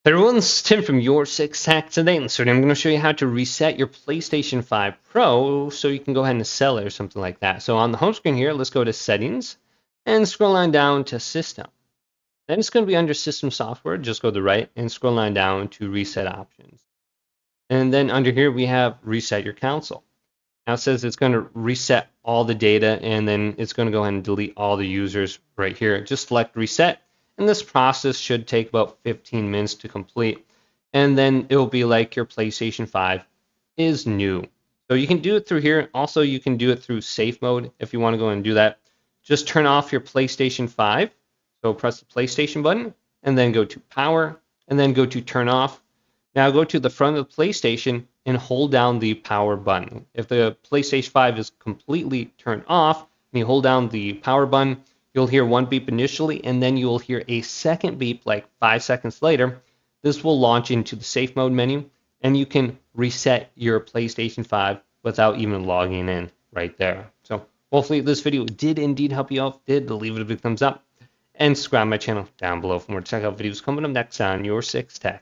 Hey everyone, this is Tim from YourSixTech. Today in this video, I'm going to show you how to reset your PlayStation 5 Pro so you can go ahead and sell it or something like that. So on the home screen here, let's go to Settings and scroll on down to System. Then it's going to be under System Software. Just go to the right and scroll on down to Reset Options. And then under here, we have Reset Your Console. Now it says it's going to reset all the data and then it's going to go ahead and delete all the users right here. Just select Reset. And this process should take about 15 minutes to complete. And then it'll be like your PlayStation 5 is new. So you can do it through here. Also, you can do it through safe mode if you want to go and do that. Just turn off your PlayStation 5. So press the PlayStation button and then go to Power and then go to Turn Off. Now go to the front of the PlayStation and hold down the power button. If the PlayStation 5 is completely turned off and you hold down the power button, you'll hear one beep initially, and then you'll hear a second beep like 5 seconds later. This will launch into the safe mode menu, and you can reset your PlayStation 5 without even logging in right there. So hopefully this video did indeed help you out. If it did, leave it a big thumbs up, and subscribe to my channel down below for more. Check out videos coming up next on YourSixTech.